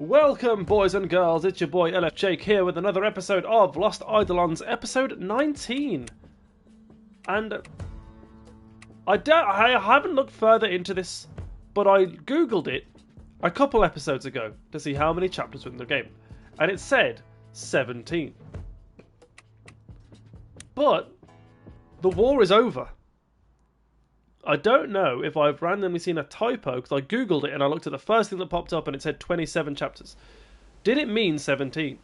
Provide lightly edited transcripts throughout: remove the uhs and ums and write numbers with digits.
Welcome, boys and girls. It's your boy LF Jake here with another episode of Lost Eidolons, episode 19. And I haven't looked further into this, but I googled it a couple episodes ago to see how many chapters were in the game, and it said 17. But the war is over. I don't know if I've randomly seen a typo because I googled it and I looked at the first thing that popped up and it said 27 chapters. Did it mean 17?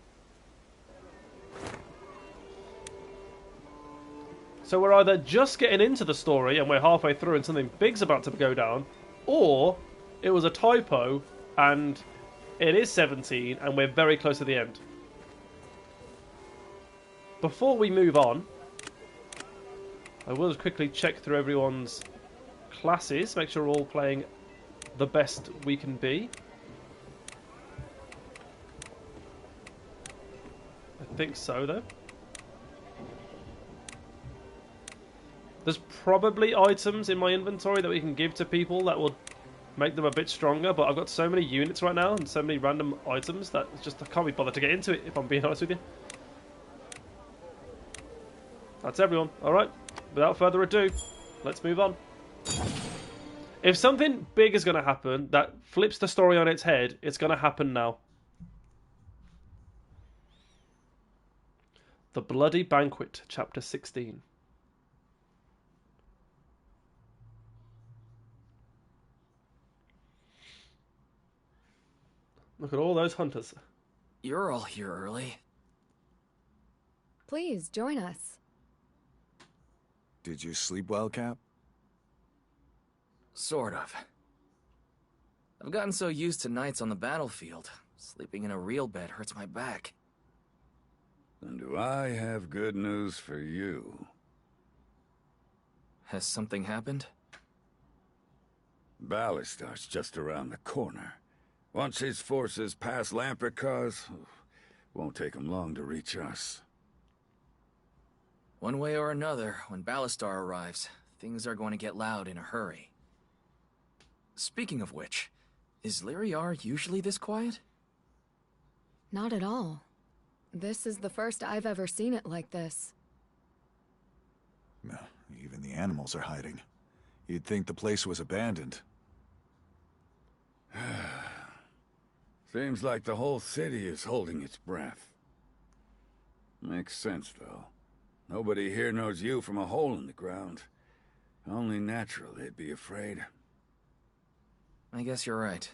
So we're either just getting into the story and we're halfway through and something big's about to go down, or it was a typo and it is 17 and we're very close to the end. Before we move on, I will just quickly check through everyone's classes, make sure we're all playing the best we can be. I think so, though. There's probably items in my inventory that we can give to people that will make them a bit stronger, but I've got so many units right now and so many random items that it's just I can't be bothered to get into it, if I'm being honest with you. That's everyone. Alright, without further ado, let's move on. If something big is going to happen that flips the story on its head, it's going to happen now. The Bloody Banquet, Chapter 16. Look at all those hunters. You're all here early. Please, join us. Did you sleep well, Cap? Sort of. I've gotten so used to nights on the battlefield. Sleeping in a real bed hurts my back. Then do I have good news for you? Has something happened? Ballistar's just around the corner. Once his forces pass Lampricars, won't take him long to reach us. One way or another, when Ballistar arrives, things are going to get loud in a hurry. Speaking of which, is Lyriar usually this quiet? Not at all. This is the first I've ever seen it like this. Even the animals are hiding. You'd think the place was abandoned. Seems like the whole city is holding its breath. Makes sense, though. Nobody here knows you from a hole in the ground. Only natural they'd be afraid. I guess you're right.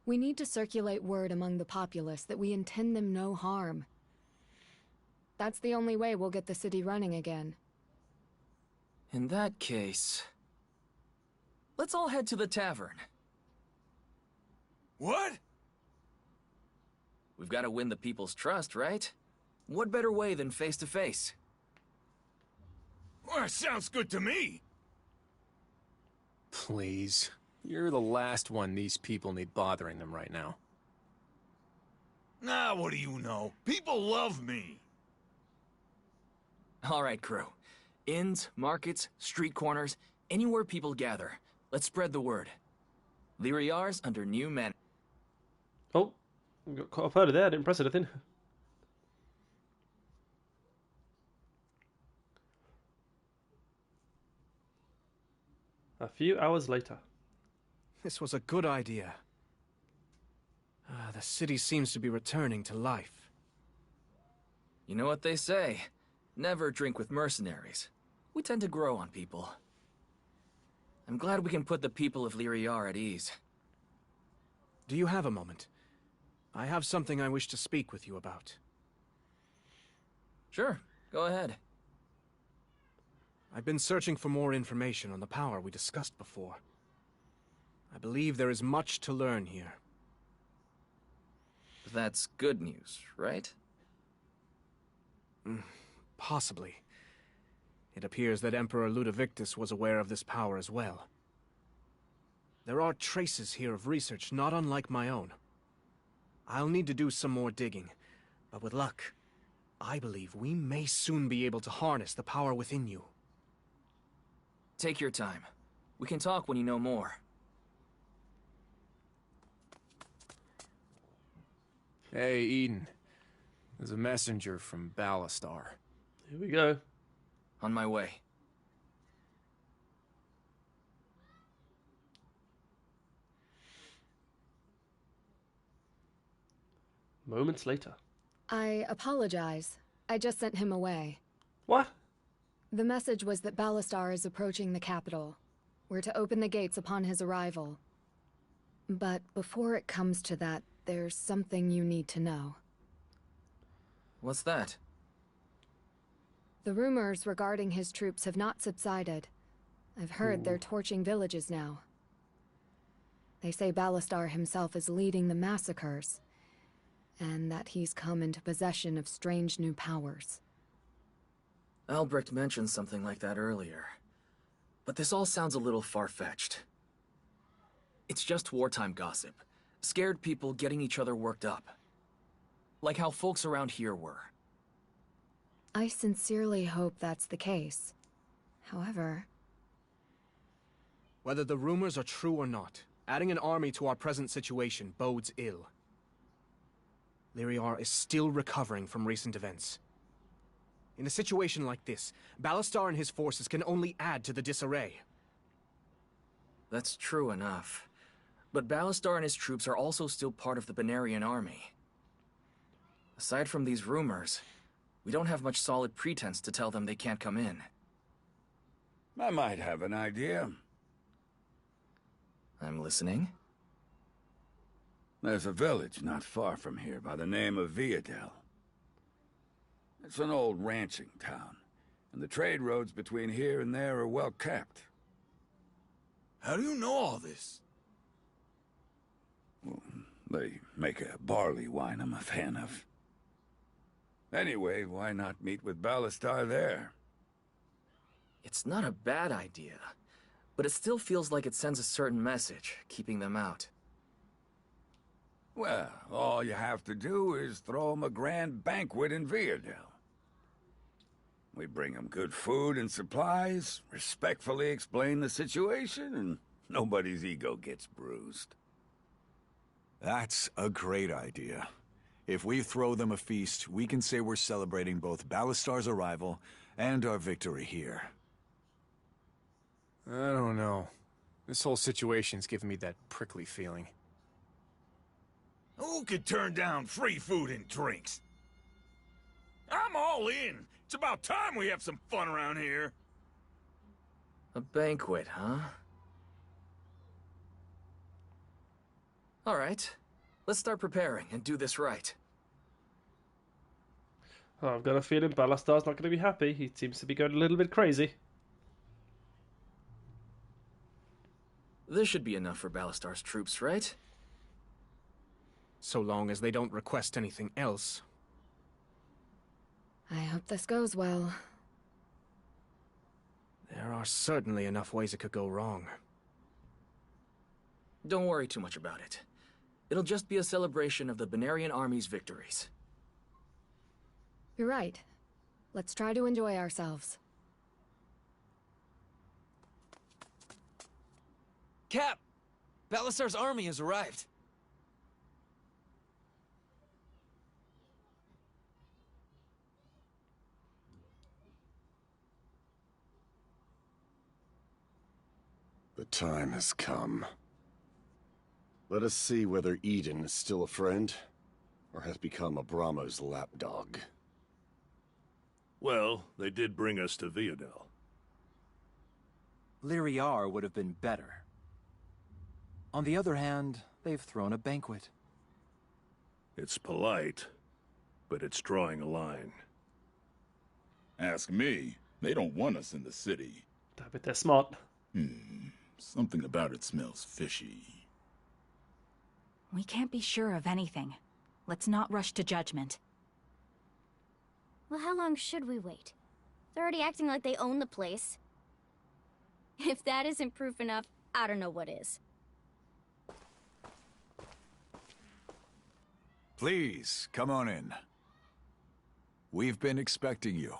We need to circulate word among the populace that we intend them no harm. That's the only way we'll get the city running again. In that case, let's all head to the tavern. What? We've got to win the people's trust, right? What better way than face to face? Well, sounds good to me. Please. You're the last one these people need bothering them right now. Nah, what do you know? People love me. All right, crew. Inns, markets, street corners, anywhere people gather. Let's spread the word. Lyriar's under new men. Oh, we got caught off early there. I didn't press anything. A few hours later. This was a good idea. The city seems to be returning to life. You know what they say. Never drink with mercenaries. We tend to grow on people. I'm glad we can put the people of Lyriar at ease. Do you have a moment? I have something I wish to speak with you about. Sure, go ahead. I've been searching for more information on the power we discussed before. I believe there is much to learn here. That's good news, right? Possibly. It appears that Emperor Ludovictus was aware of this power as well. There are traces here of research not unlike my own. I'll need to do some more digging, but with luck, I believe we may soon be able to harness the power within you. Take your time. We can talk when you know more. Hey, Eden. There's a messenger from Ballastar. Here we go. On my way. Moments later. I apologize. I just sent him away. What? The message was that Ballastar is approaching the capital. We're to open the gates upon his arrival. But before it comes to that, there's something you need to know. What's that? The rumors regarding his troops have not subsided. I've heard they're torching villages now. They say Ballastar himself is leading the massacres, and that he's come into possession of strange new powers. Albrecht mentioned something like that earlier. But this all sounds a little far-fetched. It's just wartime gossip. Scared people getting each other worked up. Like how folks around here were. I sincerely hope that's the case. However... Whether the rumors are true or not, adding an army to our present situation bodes ill. Lyriar is still recovering from recent events. In a situation like this, Ballastar and his forces can only add to the disarray. That's true enough. But Ballastar and his troops are also still part of the Benarian army. Aside from these rumors, we don't have much solid pretense to tell them they can't come in. I might have an idea. I'm listening. There's a village not far from here by the name of Eidolons. It's an old ranching town, and the trade roads between here and there are well kept. How do you know all this? Well, they make a barley wine I'm a fan of. Anyway, why not meet with Ballastar there? It's not a bad idea, but it still feels like it sends a certain message, keeping them out. Well, all you have to do is throw 'em a grand banquet in Eidolons. We bring 'em good food and supplies, respectfully explain the situation, and nobody's ego gets bruised. That's a great idea. If we throw them a feast, we can say we're celebrating both Ballastar's arrival and our victory here. I don't know. This whole situation's giving me that prickly feeling. Who could turn down free food and drinks? I'm all in. It's about time we have some fun around here. A banquet, huh? All right. Let's start preparing and do this right. Oh, I've got a feeling Ballastar's not going to be happy. He seems to be going a little bit crazy. This should be enough for Ballastar's troops, right? So long as they don't request anything else. I hope this goes well. There are certainly enough ways it could go wrong. Don't worry too much about it. It'll just be a celebration of the Benarian army's victories. You're right. Let's try to enjoy ourselves. Cap! Ballastar's army has arrived. The time has come. Let us see whether Eden is still a friend, or has become a Brahmo's lapdog. Well, they did bring us to Eidolons. Lyriar would have been better. On the other hand, they've thrown a banquet. It's polite, but it's drawing a line. Ask me. They don't want us in the city. I bet they're smart. Something about it smells fishy. We can't be sure of anything. Let's not rush to judgment. Well, how long should we wait? They're already acting like they own the place. If that isn't proof enough, I don't know what is. Please, come on in. We've been expecting you.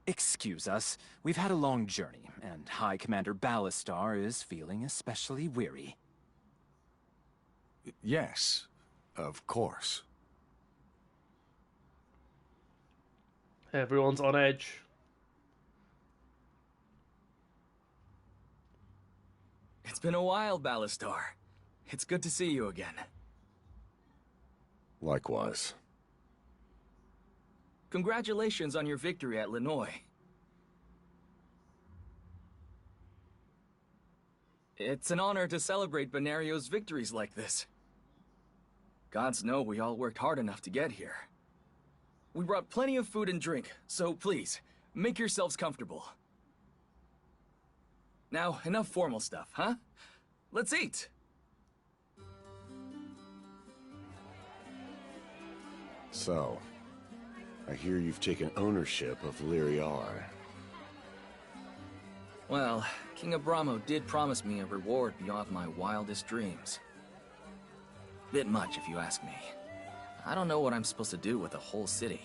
Excuse us. We've had a long journey, and High Commander Ballastar is feeling especially weary. Yes, of course. Everyone's on edge. It's been a while, Ballastar. It's good to see you again. Likewise. Congratulations on your victory at Linoy. It's an honor to celebrate Benario's victories like this. Gods know we all worked hard enough to get here. We brought plenty of food and drink, so please, make yourselves comfortable. Now, enough formal stuff, huh? Let's eat! So, I hear you've taken ownership of Lyriar. Well, King Abramo did promise me a reward beyond my wildest dreams. Bit much, if you ask me. I don't know what I'm supposed to do with a whole city.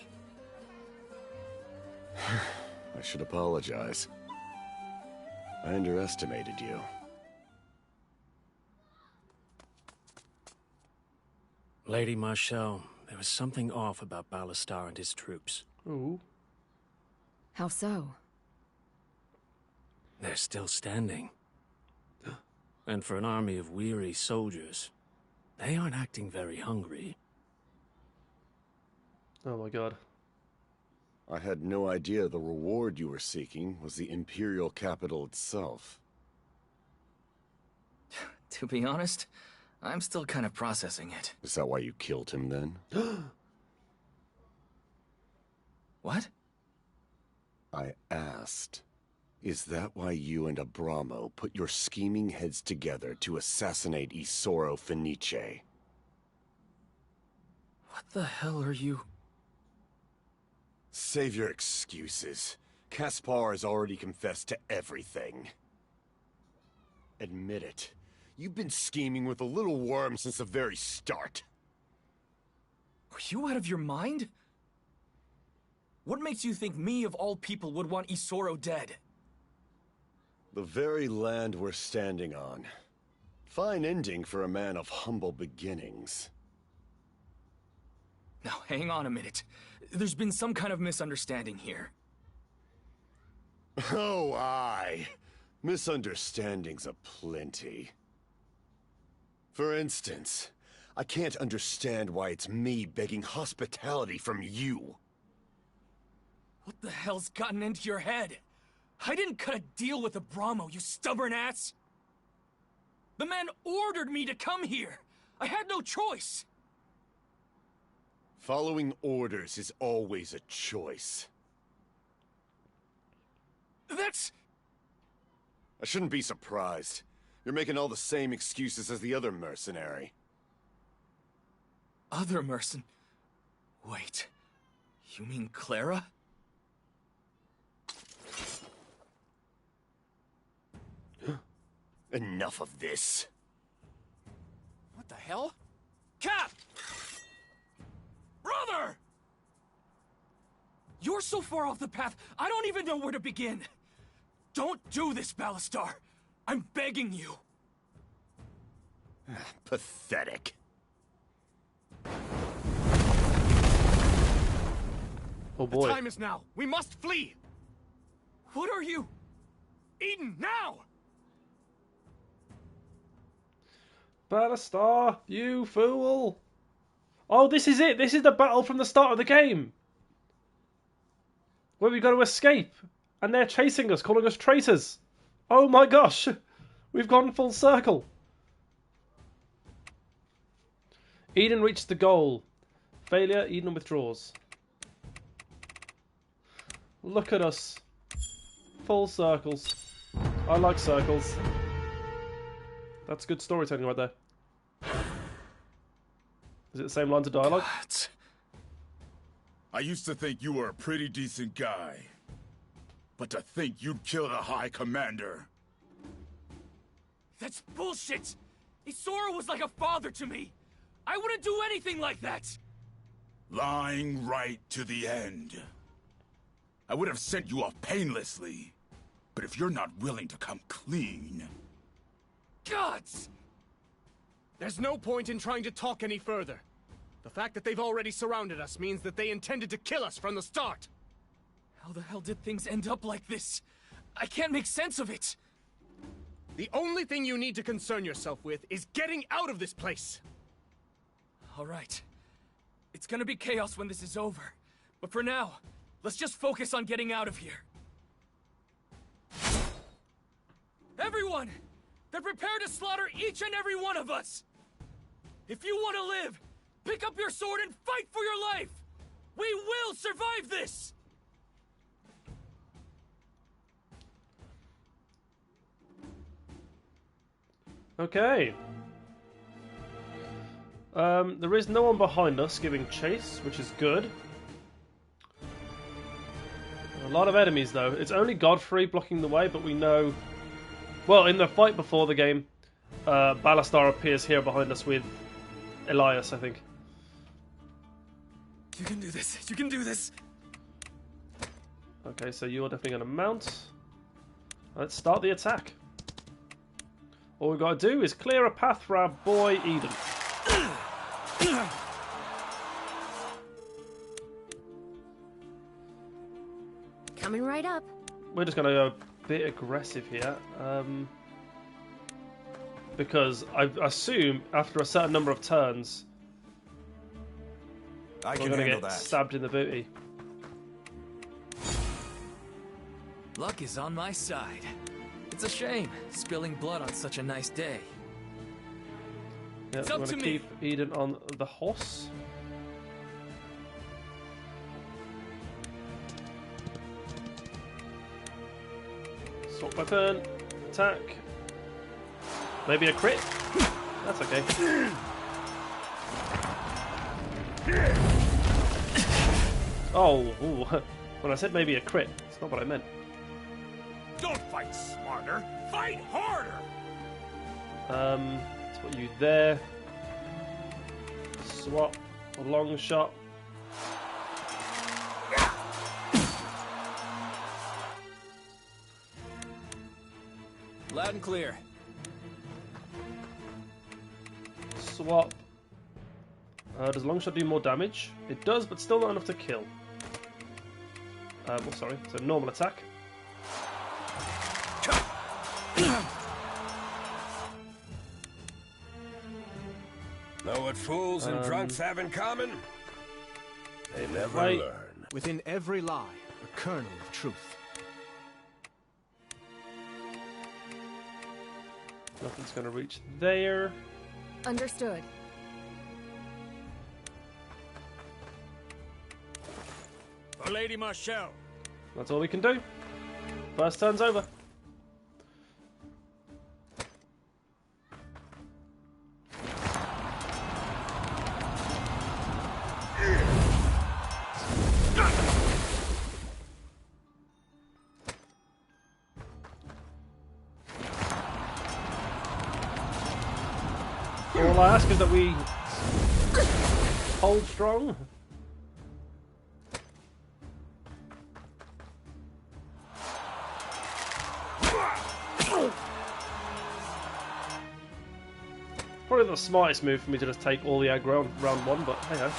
I should apologize. I underestimated you. Lady Marshall, there was something off about Ballastar and his troops. Ooh. How so? They're still standing. And for an army of weary soldiers, they aren't acting very hungry. Oh my god. I had no idea the reward you were seeking was the Imperial capital itself. To be honest, I'm still kind of processing it. Is that why you killed him then? What? I asked. Is that why you and Abramo put your scheming heads together to assassinate Isoro Fenice? What the hell are you... Save your excuses. Caspar has already confessed to everything. Admit it. You've been scheming with a little worm since the very start. Are you out of your mind? What makes you think me, of all people, would want Isoro dead? The very land we're standing on. Fine ending for a man of humble beginnings. Now, hang on a minute. There's been some kind of misunderstanding here. Oh, aye. Misunderstandings aplenty. For instance, I can't understand why it's me begging hospitality from you. What the hell's gotten into your head? I didn't cut a deal with Abramo, you stubborn ass! The man ordered me to come here! I had no choice! Following orders is always a choice. That's... I shouldn't be surprised. You're making all the same excuses as the other mercenary. Other mercen... Wait... You mean Clara? Enough of this. What the hell? Cap! Brother! You're so far off the path, I don't even know where to begin. Don't do this, Ballastar. I'm begging you. Pathetic. Oh boy. The time is now. We must flee. What are you? Eden, now! Ballastar, you fool! Oh, this is it! This is the battle from the start of the game! Where we got to escape! And they're chasing us, calling us traitors! Oh my gosh! We've gone full circle! Eden reached the goal. Failure, Eden withdraws. Look at us. Full circles. I like circles. That's good storytelling right there. Is it the same lines of dialogue? God. I used to think you were a pretty decent guy. But to think you'd kill the High Commander. That's bullshit! Isoro was like a father to me! I wouldn't do anything like that! Lying right to the end. I would have sent you off painlessly. But if you're not willing to come clean... Gods! There's no point in trying to talk any further. The fact that they've already surrounded us means that they intended to kill us from the start. How the hell did things end up like this? I can't make sense of it! The only thing you need to concern yourself with is getting out of this place! Alright. It's gonna be chaos when this is over. But for now, let's just focus on getting out of here. Everyone! They're prepared to slaughter each and every one of us! If you want to live, pick up your sword and fight for your life! We will survive this! Okay. There is no one behind us giving chase, which is good. A lot of enemies, though. It's only Godfrey blocking the way, but we know... Well, in the fight before the game, Balastar appears here behind us with Elias, I think. You can do this. You can do this. Okay, so you're definitely going to mount. Let's start the attack. All we've got to do is clear a path for our boy Eden. Coming right up. We're just going to go a bit aggressive here. Because I assume after a certain number of turns, we're going to get stabbed in the booty. Luck is on my side. It's a shame, spilling blood on such a nice day. Yeah, we're going to keep Eden on the horse. Swap weapon, attack. Maybe a crit? That's okay. Oh, ooh. When I said maybe a crit, it's not what I meant. Don't fight smarter, fight harder! Let's put you there. Swap, a long shot. Loud and clear. Swap. Does long shot do more damage? It does, but still not enough to kill. Oh, sorry. So normal attack. Know what fools and drunks have in common? They never learn. Within every lie, a kernel of truth. Nothing's going to reach there. Understood. For Lady Marshall. That's all we can do. First turn's over. All I ask is that we hold strong. Probably the smartest move for me to just take all the aggro on round one, but hey ho.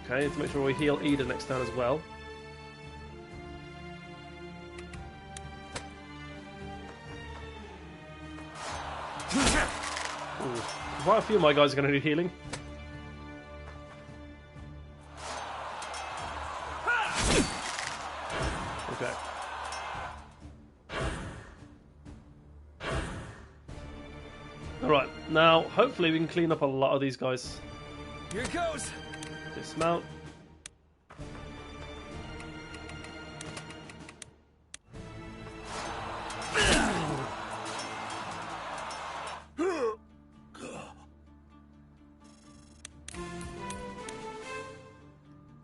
Okay, let's make sure we heal Eden next turn as well. Ooh, quite a few of my guys are going to need healing. Okay. Alright, now hopefully we can clean up a lot of these guys. Here it goes! Dismount.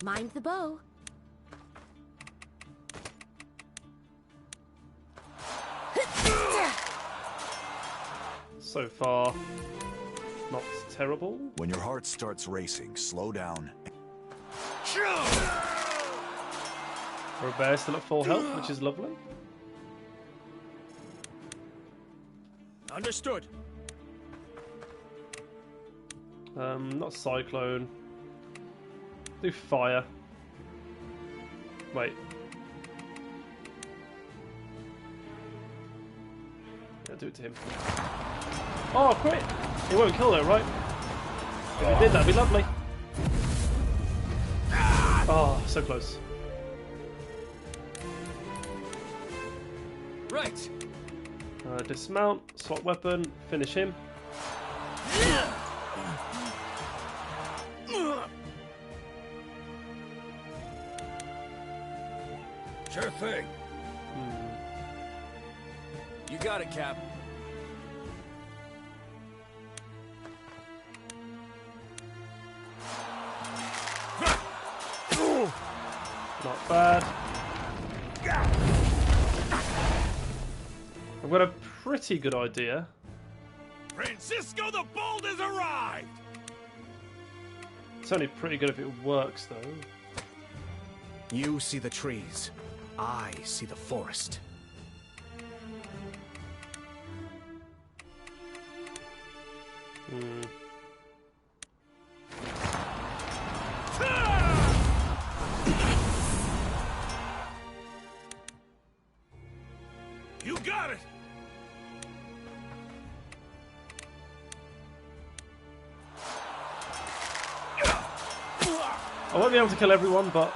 Mind the bow. So far, not terrible. When your heart starts racing, slow down. Our bear still at full health, which is lovely. Understood. Not cyclone. Do fire. Wait. Yeah, do it to him. Oh, crit! It won't kill though, right? If it did, that'd be lovely. Oh, so close. Right. Dismount, swap weapon, finish him. Sure thing. You got it, Cap. Not bad. I've got a pretty good idea. Francisco the Bold has arrived! It's only pretty good if it works, though. You see the trees. I see the forest. You got it! I won't be able to kill everyone, but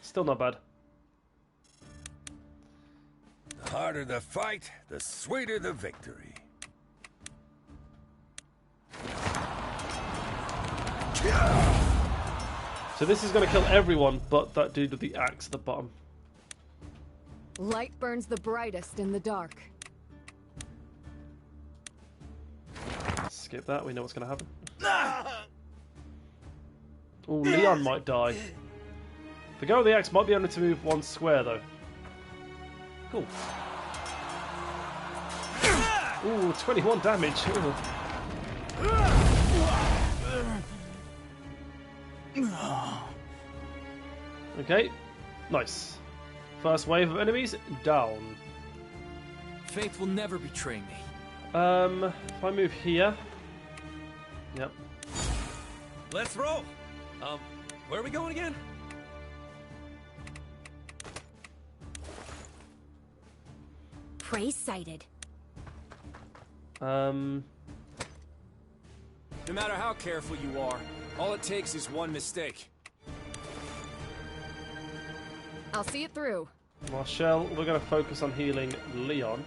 still not bad. The harder the fight, the sweeter the victory. So this is going to kill everyone but that dude with the axe at the bottom. Light burns the brightest in the dark. Skip that, we know what's going to happen. Oh, Leon might die. The guy with the axe might be able to move one square, though. Cool. Ooh, 21 damage. Ooh. Okay, nice. First wave of enemies down. Faith will never betray me. If I move here. Yep. Let's roll. Where are we going again? Prey sighted. No matter how careful you are, all it takes is one mistake. I'll see it through. Marshall, we're going to focus on healing Leon.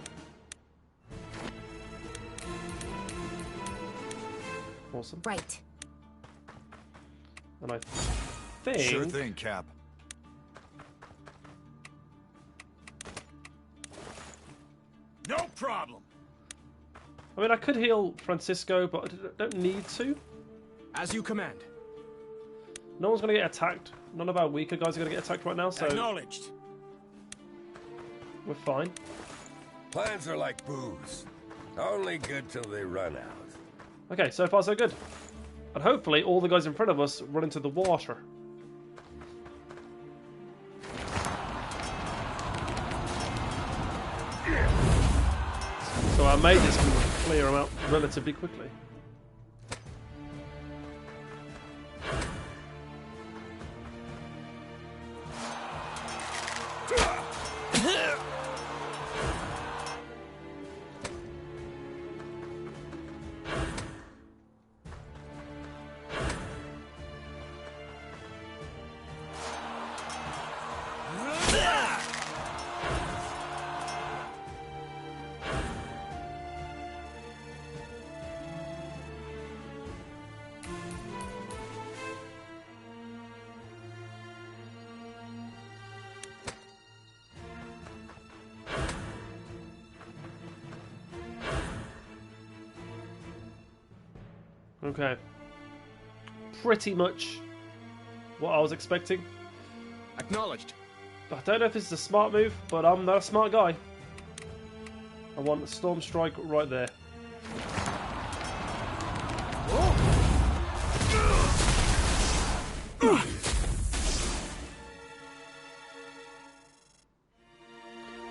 Awesome. Right. And I think... Sure thing, Cap. No problem. I mean, I could heal Francisco, but I don't need to. As you command. No one's going to get attacked. None of our weaker guys are going to get attacked right now, so... Acknowledged. We're fine. Plans are like booze. Only good till they run out. Okay, so far so good. And hopefully all the guys in front of us run into the water. So our mages can clear them out relatively quickly. Okay. Pretty much what I was expecting. Acknowledged. I don't know if this is a smart move, but I'm not a smart guy. I want a Storm Strike right there.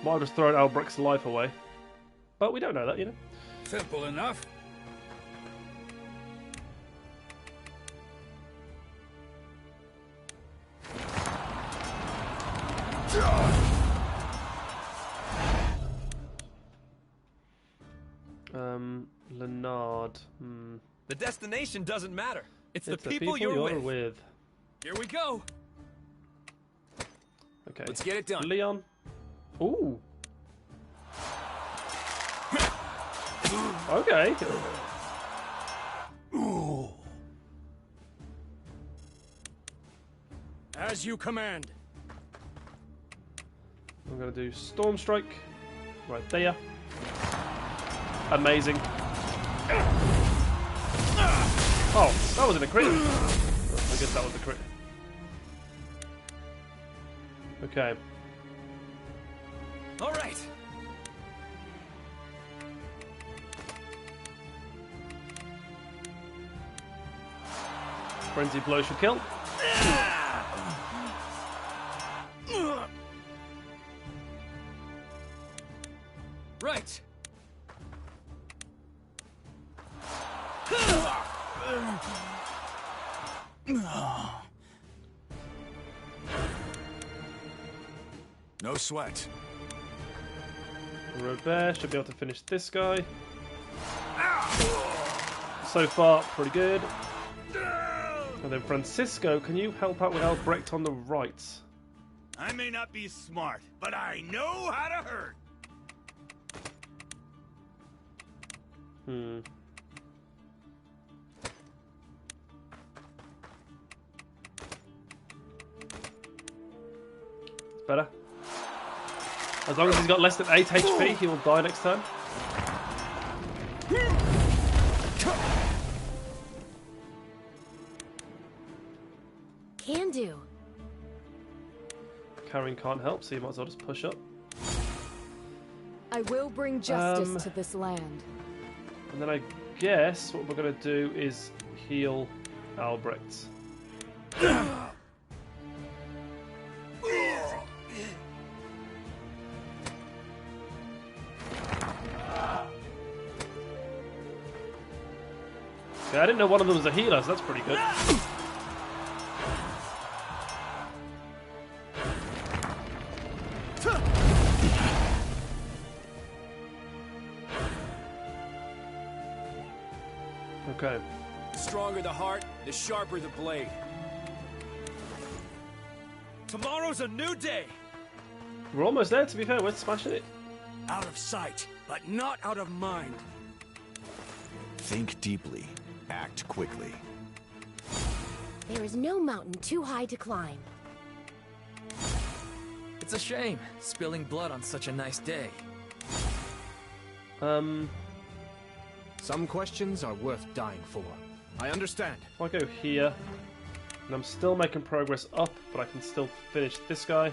Might have just thrown Albrecht's life away. But we don't know that, you know. Simple enough. Leonard. The destination doesn't matter. It's the the people you're with. Here we go. Okay. Let's get it done. Leon. Ooh. Okay. Ooh. As you command. I'm gonna do Storm Strike right there. Amazing. Oh, that wasn't a crit. I guess that was a crit. Okay. All right. Frenzy Blow should kill. Right. No sweat. Robert should be able to finish this guy. So far, pretty good. And then Francisco, can you help out with Albrecht on the right? I may not be smart, but I know how to hurt. Better. As long as he's got less than 8 HP, he will die next turn. Can do. Karen can't help, so you might as well just push up. I will bring justice to this land. And then I guess what we're going to do is heal Albrecht. Okay, I didn't know one of them was a healer, so that's pretty good. Okay. The stronger the heart, the sharper the blade. Tomorrow's a new day. We're almost there, to be fair. We're smashing it. Out of sight, but not out of mind. Think deeply. Act quickly. There is no mountain too high to climb. It's a shame, spilling blood on such a nice day. Some questions are worth dying for. I understand. If I go here, and I'm still making progress up, but I can still finish this guy.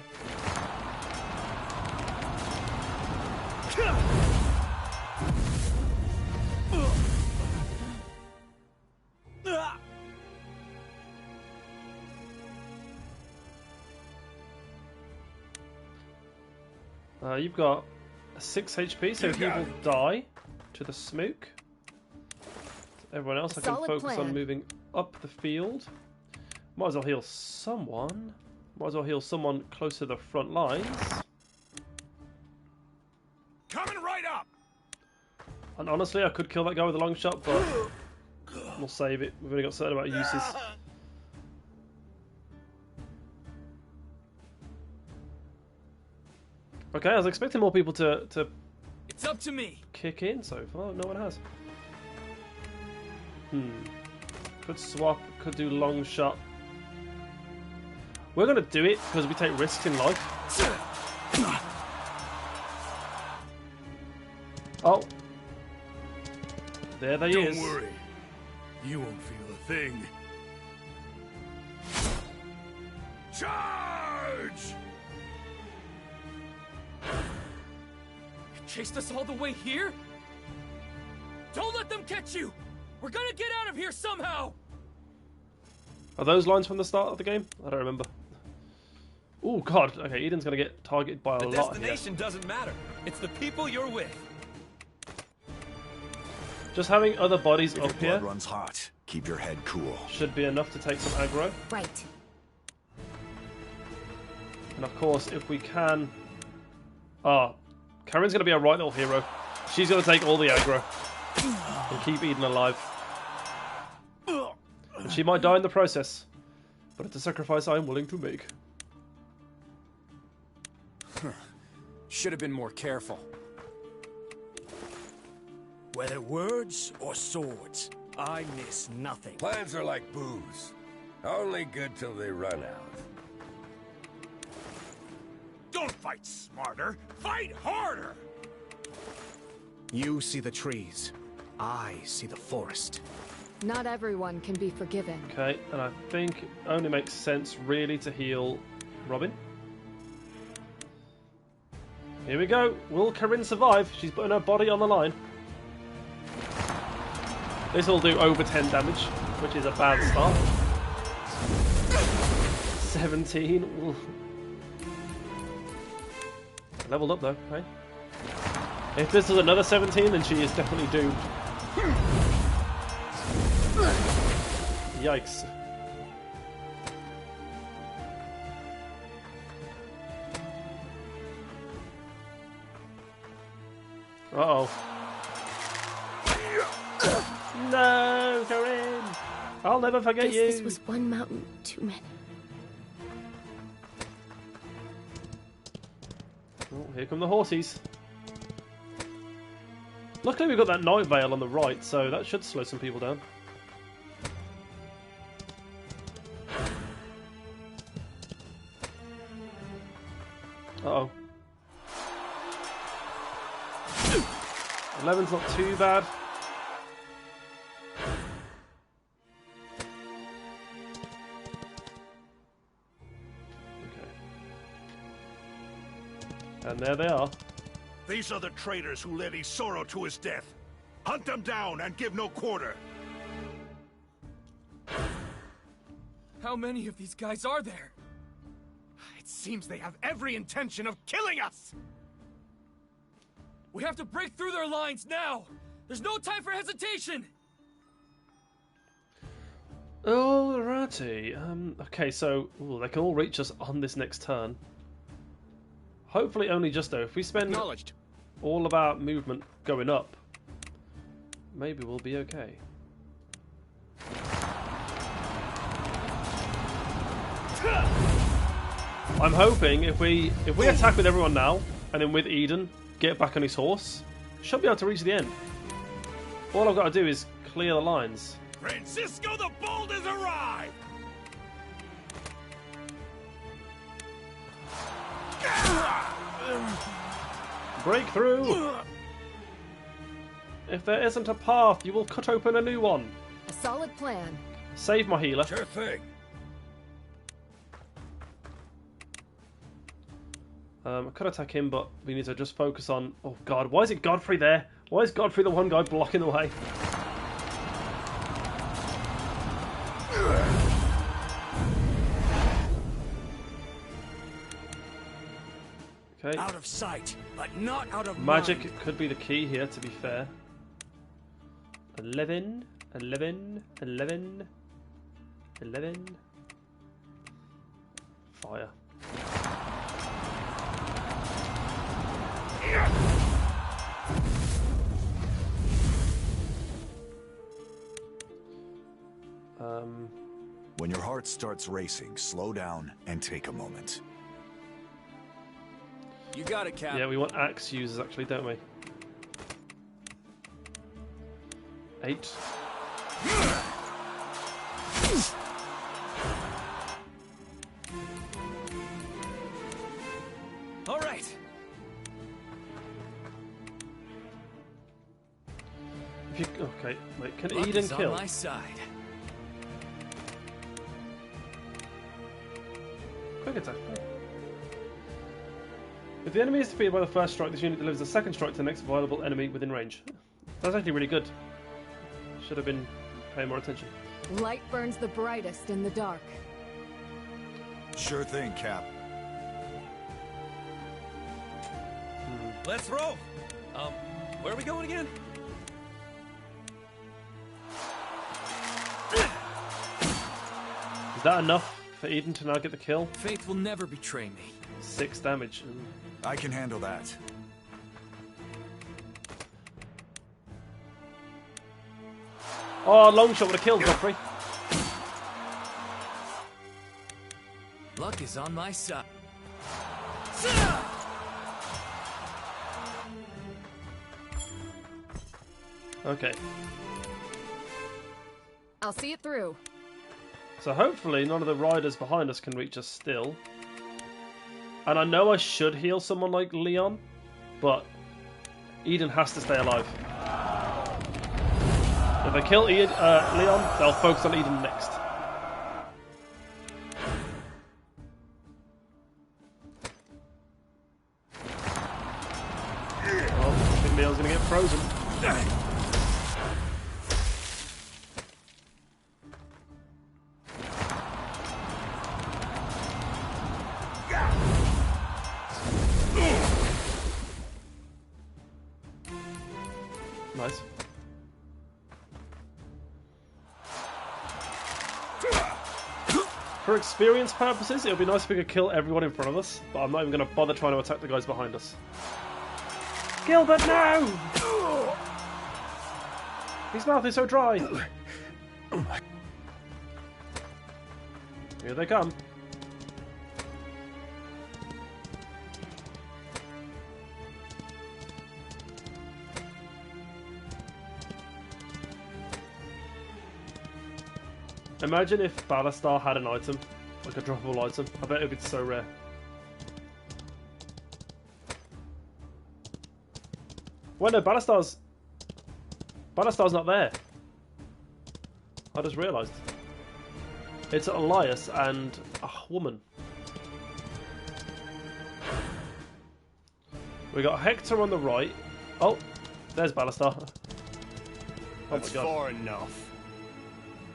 You've got 6 HP, so he will die to the smoke. Everyone else, I can focus on moving up the field. Might as well heal someone. Might as well heal someone close to the front lines. Coming right up. And honestly, I could kill that guy with a long shot, but we'll save it. We've only got a certain amount of uses. Okay, I was expecting more people to It's up to me. kick in so far. No one has. Could swap, could do long shot. We're going to do it because we take risks in life. Oh. There they is. Don't worry. You won't feel a thing. Charge! Chased us all the way here? Don't let them catch you! We're gonna get out of here somehow! Are those lines from the start of the game? I don't remember. Oh god, okay, Eden's gonna get targeted by a The lot here. destination doesn't matter. It's the people you're with. Just having other bodies If up your here blood runs hot, keep your head cool. should be enough to take some aggro. Right. And of course, if we can... Ah, Karen's gonna be a right little hero. She's gonna take all the aggro and keep Eden alive. And she might die in the process, but it's a sacrifice I'm willing to make. Should have been more careful. Whether words or swords, I miss nothing. Plans are like booze. Only good till they run out. Don't fight smarter, fight harder! You see the trees. I see the forest. Not everyone can be forgiven. Okay, and I think it only makes sense really to heal Robin. Here we go. Will Corinne survive? She's putting her body on the line. This will do over 10 damage, which is a bad start. 17. Ooh. Leveled up though, okay? If this is another 17, then she is definitely doomed. Yikes. Uh-oh. No, Corinne! I'll never forget you! This was one mountain too many. Oh, here come the horsies. Luckily we've got that night veil on the right, so that should slow some people down. Uh-oh. 11's not too bad. And there they are. These are the traitors who led Isoro to his death. Hunt them down and give no quarter. How many of these guys are there? It seems they have every intention of killing us! We have to break through their lines now! There's no time for hesitation! Alrighty. Okay, so they can all reach us on this next turn. Hopefully only just though. If we spend all of our movement going up, maybe we'll be okay. I'm hoping if we attack with everyone now, and then with Eden, get back on his horse, should be able to reach the end. All I've got to do is clear the lines. Francisco the Bold has arrived! Breakthrough! If there isn't a path, you will cut open a new one. A solid plan. Save my healer. Sure thing. I could attack him, but we need to just focus on... Oh god, why is it Godfrey there? Why is Godfrey the one guy blocking the way? Okay. Out of sight, but not out of Magic mind. could be the key here, to be fair. 11, 11, 11, 11. Fire. When your heart starts racing, slow down and take a moment. You got it, Cap. Yeah, we want axe users actually, don't we? 8. All right. If you, okay, wait, can Luck Eden is kill? on my side. Quick attack. If the enemy is defeated by the first strike, this unit delivers a second strike to the next viable enemy within range. That's actually really good. Should have been paying more attention. Light burns the brightest in the dark. Sure thing, Cap. Let's roll. Where are we going again? Is that enough for Eden to now get the kill? Faith will never betray me. 6 damage. I can handle that. Oh, long shot would have killed Godfrey. Luck is on my side. Okay. I'll see it through. So hopefully none of the riders behind us can reach us still. And I know I should heal someone like Leon, but Eden has to stay alive. If I kill Leon, they'll focus on Eden next. Oh, I think Leon's going to get frozen. Nice. For experience purposes, it would be nice if we could kill everyone in front of us, but I'm not even going to bother trying to attack the guys behind us. Gilbert, no! His mouth is so dry. Here they come. Imagine if Ballastar had an item, like a droppable item. I bet it would be so rare. Well, no, Ballastar's not there. I just realised. It's Elias and a woman. We got Hector on the right. Oh, there's Ballastar. Oh That's my God. far enough.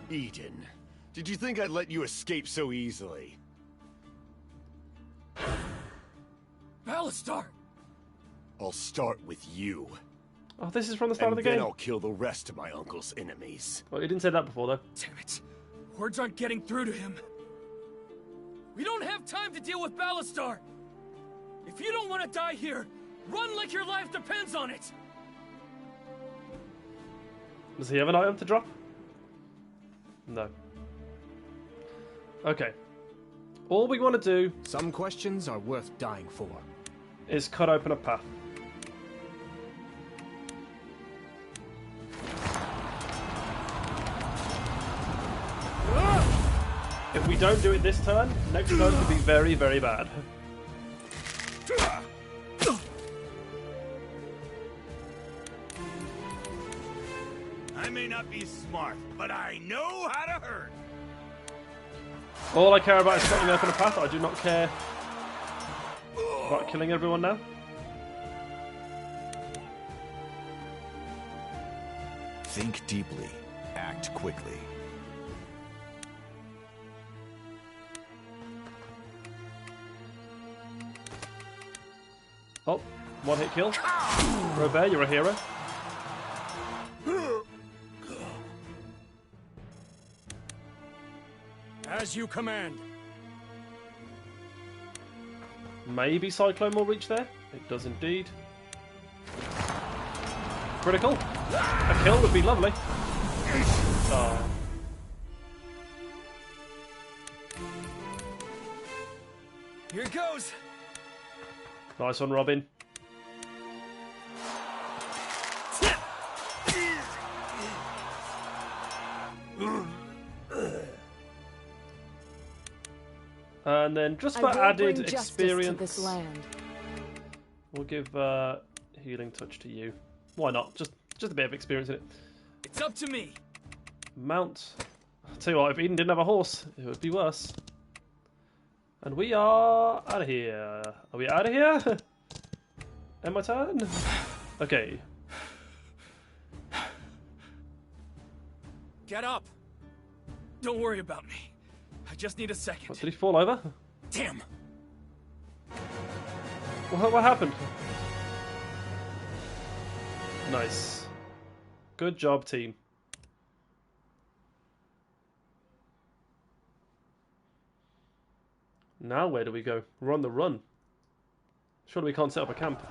Eden, did you think I'd let you escape so easily? Ballastar! I'll start with you. Oh, this is from the start of the game. And then I'll kill the rest of my uncle's enemies. Well, he didn't say that before, though. Damn it. Words aren't getting through to him. We don't have time to deal with Ballastar. If you don't want to die here, run like your life depends on it. Does he have an item to drop? No. Okay. All we want to do... Some questions are worth dying for. ...is cut open a path. If we don't do it this turn, next turn could be very, very bad. I may not be smart, but I know how to hurt. All I care about is cutting open a path. I do not care about killing everyone now. Think deeply. Act quickly. Oh, one hit kill. Robert, you're a hero. As you command. Maybe Cyclone will reach there. It does indeed. Critical. A kill would be lovely. Oh. Here it goes. Nice one, Robin. And then, just for added experience, this land. we'll give healing touch to you. Why not? Just a bit of experience in it. It's up to me. Mount. I'll tell you what, if Eden didn't have a horse, it would be worse. And we are out of here. Are we out of here? End my turn? Okay. Get up. Don't worry about me. I just need a second. What, did he fall over? Damn. What happened? Nice. Good job, team. Now where do we go? We're on the run. Surely we can't set up a camp.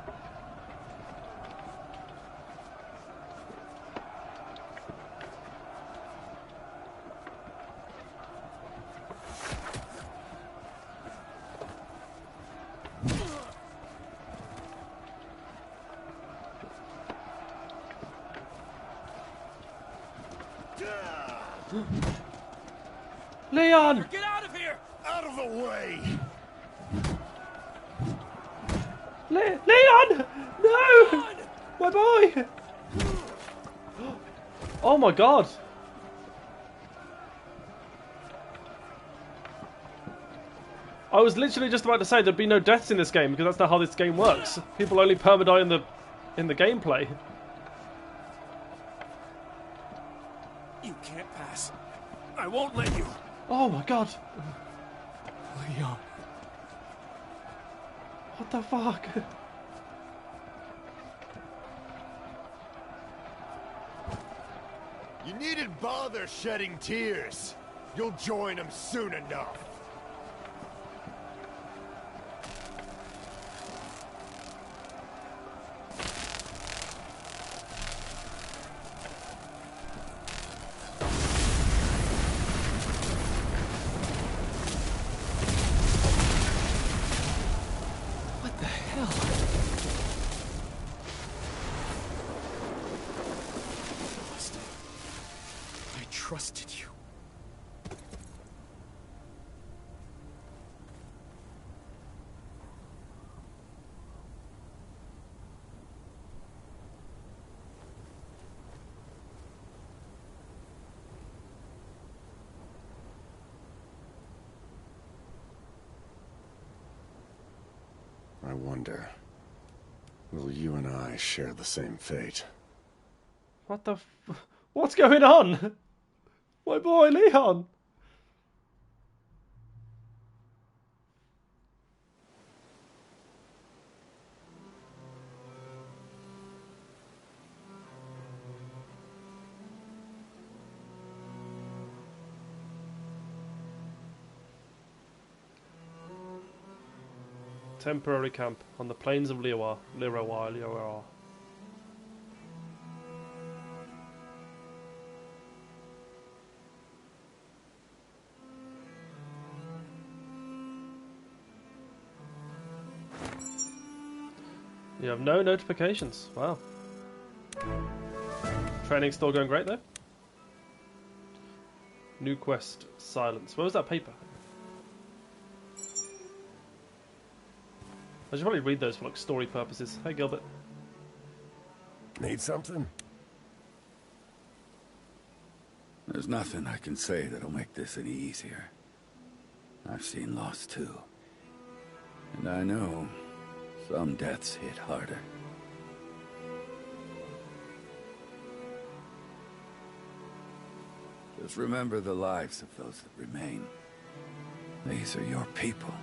Leon! Get out of here! Out of the way! Leon! No! My boy! Oh my god! I was literally just about to say there'd be no deaths in this game because that's not how this game works. People only perma-die in the gameplay. You can't pass. I won't let you. Oh my god! Leon. What the fuck? You needn't bother shedding tears. You'll join them soon enough. What the hell? I trusted you. I wonder, will you and I share the same fate? What the what's going on? My boy, Leon! Temporary camp on the plains of Liwa. You have no notifications. Wow. Training's still going great though. New quest, silence. Where was that paper? I should probably read those for like story purposes. Hey Gilbert. Need something? There's nothing I can say that'll make this any easier. I've seen loss too. And I know some deaths hit harder. Just remember the lives of those that remain. These are your people.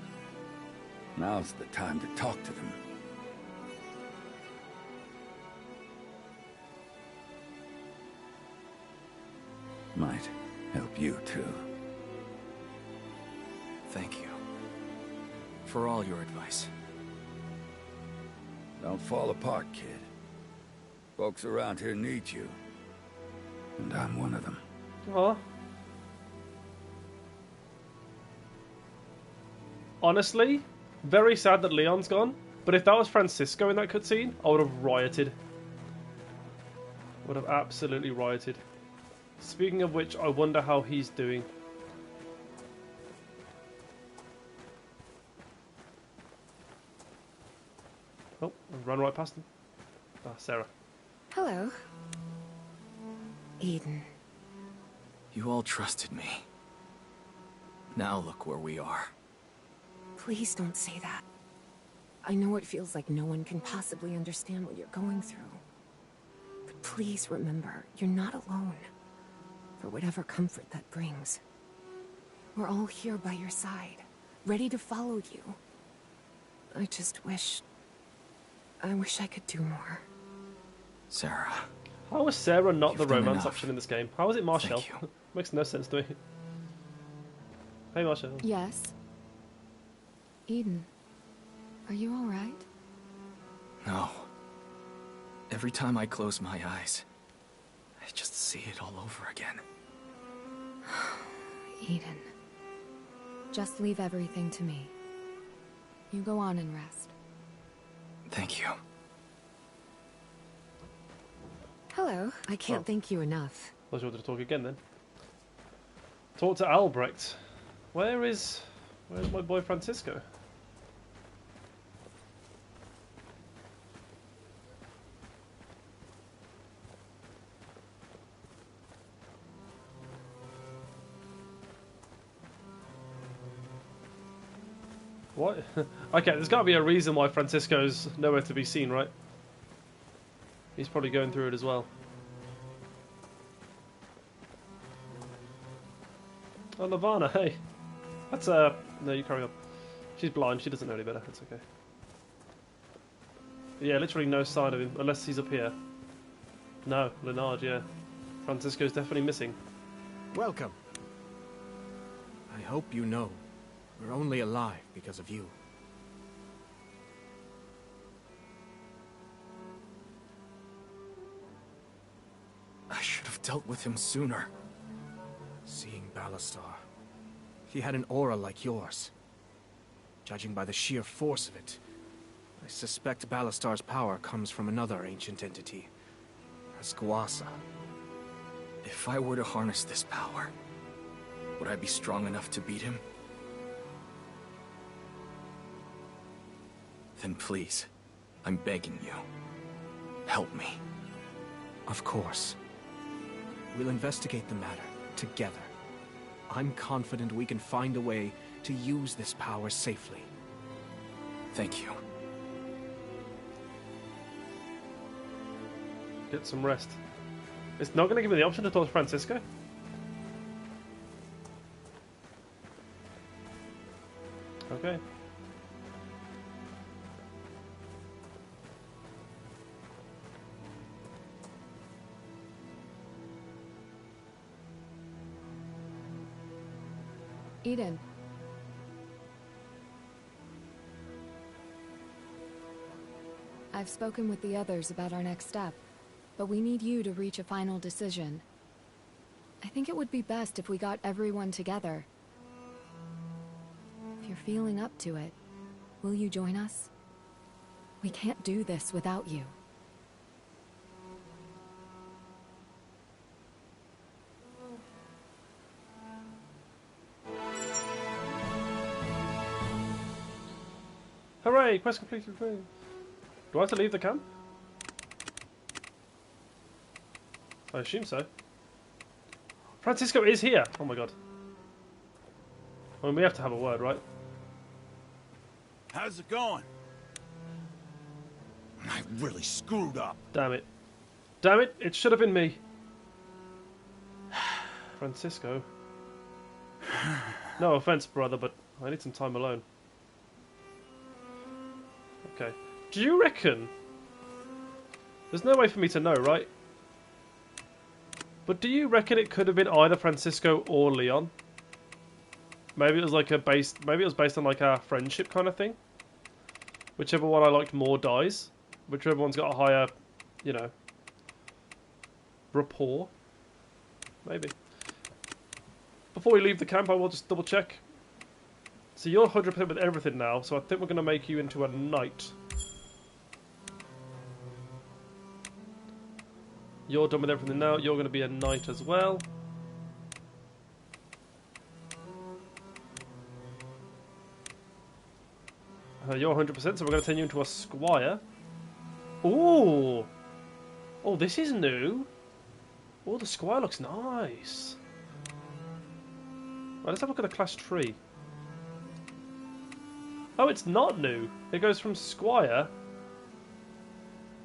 Now's the time to talk to them. Might help you too. Thank you. For all your advice. Don't fall apart, kid. Folks around here need you. And I'm one of them. Aw. Honestly, very sad that Leon's gone, but if that was Francisco in that cutscene, I would have rioted. Would have absolutely rioted. Speaking of which, I wonder how he's doing. Oh, I ran right past him. Ah, Sarah. Hello. Eden. You all trusted me. Now look where we are. Please don't say that. I know it feels like no one can possibly understand what you're going through. But please remember, you're not alone. For whatever comfort that brings. We're all here by your side, ready to follow you. I just wish... I wish I could do more. Sarah. How is Sarah not the You've done romance enough. option in this game? How is it Marshall? Thank you. Makes no sense to me. Hey, Marshall. Yes? Eden, are you alright? No. Every time I close my eyes, I just see it all over again. Eden. Just leave everything to me. You go on and rest. Thank you. Hello. I can't thank you enough. Thought you wanted to talk again then. Talk to Albrecht. Where's my boy Francisco? What? Okay, there's got to be a reason why Francisco's nowhere to be seen, right? He's probably going through it as well. Oh, Lavana, hey. That's no, you carry on. She's blind, she doesn't know any better, that's okay. Yeah, literally no sign of him, unless he's up here. No, Leonard, yeah. Francisco's definitely missing. Welcome. I hope you know, we're only alive because of you. I should have dealt with him sooner. Seeing Ballastar. He had an aura like yours. Judging by the sheer force of it, I suspect Ballastar's power comes from another ancient entity. Esquasa. If I were to harness this power, would I be strong enough to beat him? Then please, I'm begging you, help me. Of course. We'll investigate the matter, together. I'm confident we can find a way to use this power safely. Thank you. Get some rest. It's not going to give me the option to talk to Francisco? Okay. Eden. I've spoken with the others about our next step, but we need you to reach a final decision. I think it would be best if we got everyone together. If you're feeling up to it, will you join us? We can't do this without you. Hooray! Quest completed. Do I have to leave the camp? I assume so. Francisco is here! Oh my god. I mean, we have to have a word, right? How's it going? I really screwed up. Damn it. Damn it, it should have been me. Francisco. No offense, brother, but I need some time alone. Okay. Do you reckon... There's no way for me to know, right? But do you reckon it could have been either Francisco or Leon? Maybe it was like maybe it was based on like a friendship kind of thing. Whichever one I liked more dies. Whichever one's got a higher, you know, rapport. Maybe. Before we leave the camp, I will just double check. So you're 100% with everything now, so I think we're going to make you into a knight. You're done with everything now, you're going to be a knight as well. You're 100%, so we're going to turn you into a squire. Ooh! Oh, this is new. Oh, the squire looks nice. Right, let's have a look at the class tree. Oh, it's not new. It goes from squire,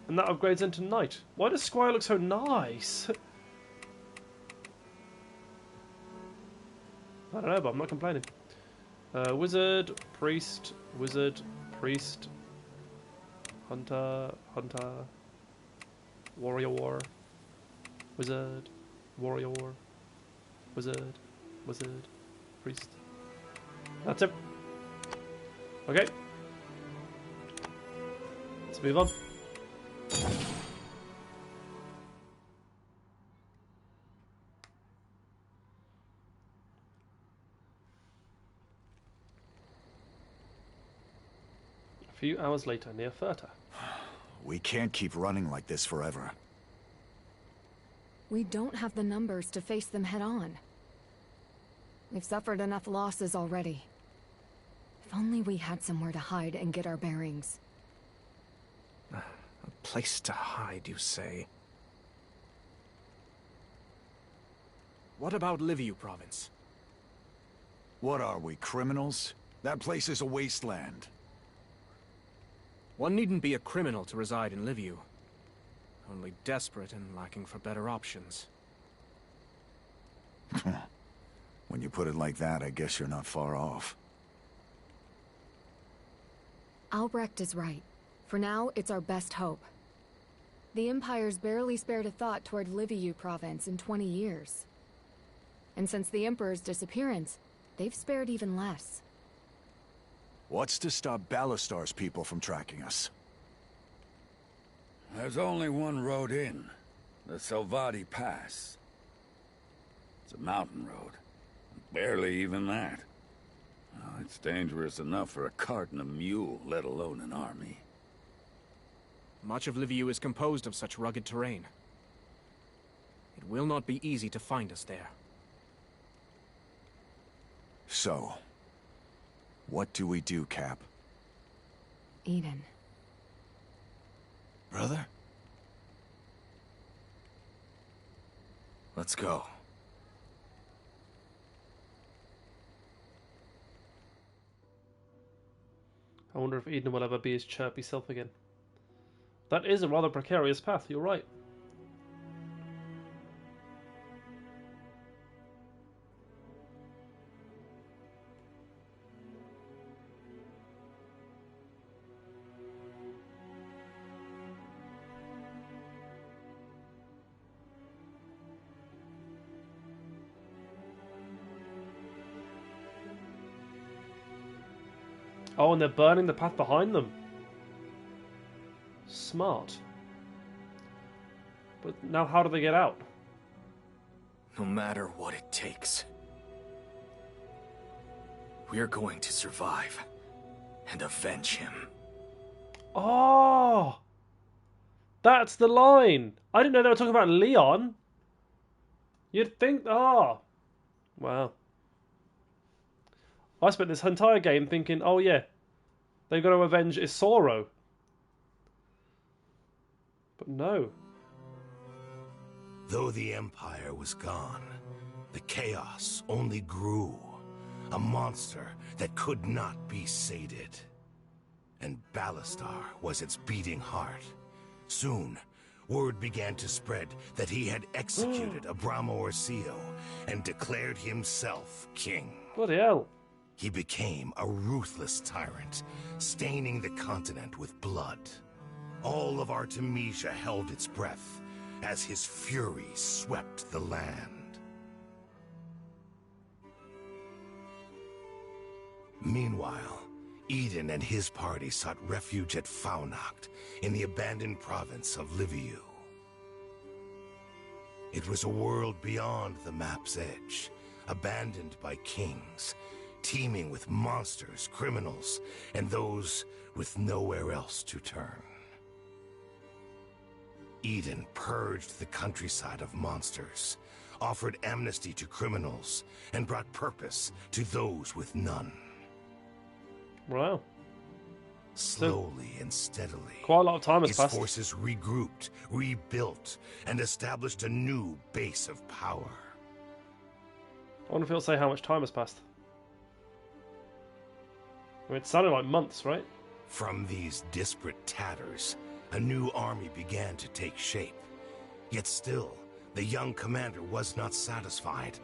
and that upgrades into knight. Why does squire look so nice? I don't know, but I'm not complaining. Wizard, priest, hunter, hunter. Warrior. Wizard. Warrior. Wizard. Wizard. Priest. That's it. Okay. Let's move on. A few hours later, near Furta. We can't keep running like this forever. We don't have the numbers to face them head-on. We've suffered enough losses already. If only we had somewhere to hide and get our bearings. A place to hide, you say? What about Liviu province? What are we, criminals? That place is a wasteland. One needn't be a criminal to reside in Liviu. Only desperate and lacking for better options. When you put it like that, I guess you're not far off. Albrecht is right. For now, it's our best hope. The Empire's barely spared a thought toward Liviu province in 20 years. And since the Emperor's disappearance, they've spared even less. What's to stop Ballastar's people from tracking us? There's only one road in. The Selvati Pass. It's a mountain road. Barely even that. Oh, it's dangerous enough for a cart and a mule, let alone an army. Much of Liviu is composed of such rugged terrain. It will not be easy to find us there. So, what do we do, Cap? Eden. Brother? Let's go. I wonder if Eden will ever be his chirpy self again. That is a rather precarious path, you're right. Oh, and they're burning the path behind them. Smart. But now how do they get out? No matter what it takes. We're going to survive and avenge him. Oh! That's the line! I didn't know they were talking about Leon. You'd think... Oh! Wow. I spent this entire game thinking, oh yeah, they've got to avenge Isoro. But no. Though the Empire was gone, the chaos only grew. A monster that could not be sated. And Ballastar was its beating heart. Soon, word began to spread that he had executed Abramo Orsio and declared himself king. Bloody hell. He became a ruthless tyrant, staining the continent with blood. All of Artemisia held its breath as his fury swept the land. Meanwhile, Eden and his party sought refuge at Faunacht in the abandoned province of Liviu. It was a world beyond the map's edge, abandoned by kings, teeming with monsters, criminals, and those with nowhere else to turn. Eden purged the countryside of monsters, offered amnesty to criminals, and brought purpose to those with none. Wow. Slowly and steadily, quite a lot of time has passed. Its forces regrouped, rebuilt, and established a new base of power. I wonder if it'll say how much time has passed. I mean, it sounded like months, right? From these disparate tatters, a new army began to take shape. Yet still, the young commander was not satisfied.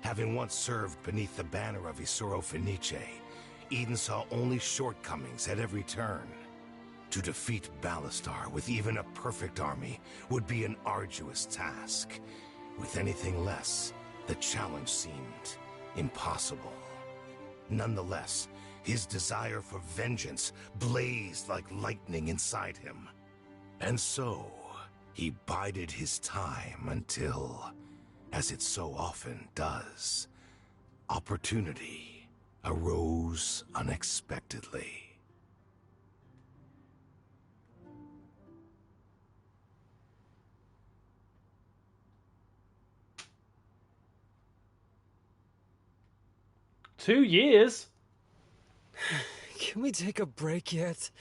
Having once served beneath the banner of Isoro Fenice, Eden saw only shortcomings at every turn. To defeat Ballastar with even a perfect army would be an arduous task. With anything less, the challenge seemed impossible. Nonetheless, his desire for vengeance blazed like lightning inside him. And so, he bided his time until, as it so often does, opportunity arose unexpectedly. Two years? Can we take a break yet?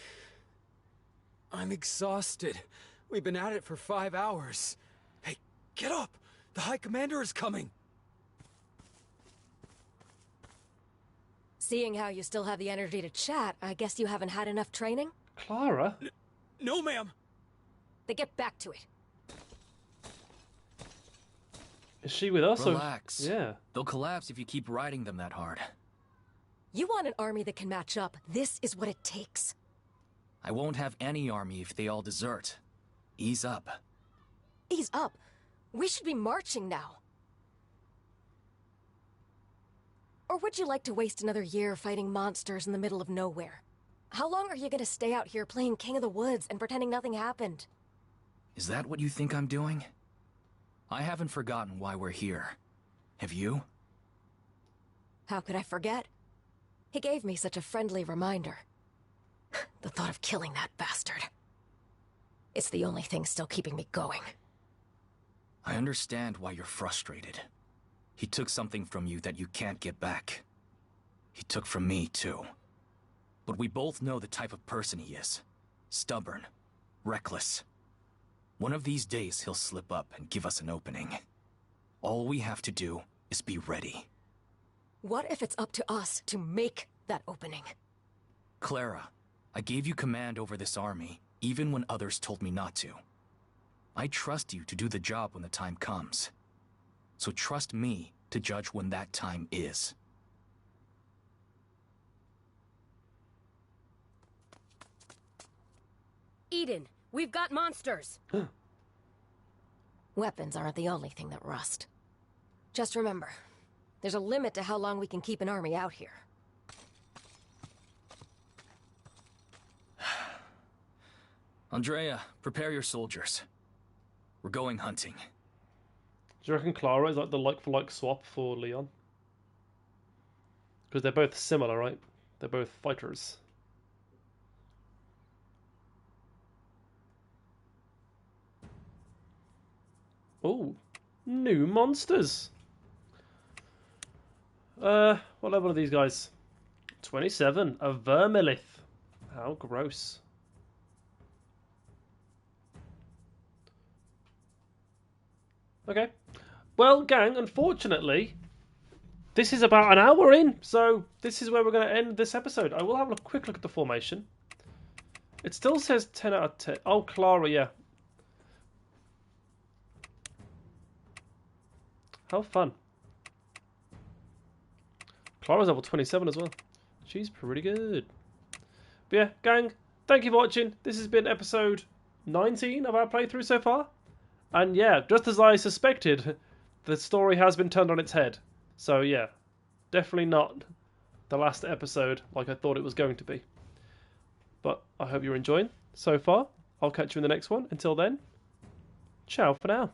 I'm exhausted. We've been at it for 5 hours. Hey, get up! The High Commander is coming! Seeing how you still have the energy to chat, I guess you haven't had enough training? Clara? No, ma'am! Then get back to it. Is she with us? Relax. Yeah. They'll collapse if you keep riding them that hard. You want an army that can match up. This is what it takes. I won't have any army if they all desert. Ease up. Ease up. We should be marching now. Or would you like to waste another year fighting monsters in the middle of nowhere? How long are you gonna stay out here playing King of the Woods and pretending nothing happened? Is that what you think I'm doing? I haven't forgotten why we're here. Have you? How could I forget? He gave me such a friendly reminder. The thought of killing that bastard. It's the only thing still keeping me going. I understand why you're frustrated. He took something from you that you can't get back. He took from me, too. But we both know the type of person he is. Stubborn. Reckless. One of these days he'll slip up and give us an opening. All we have to do is be ready. What if it's up to us to make that opening? Clara, I gave you command over this army, even when others told me not to. I trust you to do the job when the time comes. So trust me to judge when that time is. Eden, we've got monsters! Weapons aren't the only thing that rust. Just remember, there's a limit to how long we can keep an army out here. Andrea, prepare your soldiers. We're going hunting. Do you reckon Clara is like the like-for-like swap for Leon? Because they're both similar, right? They're both fighters. Oh, new monsters. What level are these guys? 27. A vermilith. How gross. Okay. Well, gang, unfortunately, this is about an hour in, so this is where we're going to end this episode. I will have a quick look at the formation. It still says 10 out of 10. Oh, Clara, yeah. How fun. Clara's level 27 as well. She's pretty good. But yeah, gang, thank you for watching. This has been episode 19 of our playthrough so far. And yeah, just as I suspected, the story has been turned on its head. So yeah, definitely not the last episode like I thought it was going to be. But I hope you're enjoying so far. I'll catch you in the next one. Until then, ciao for now.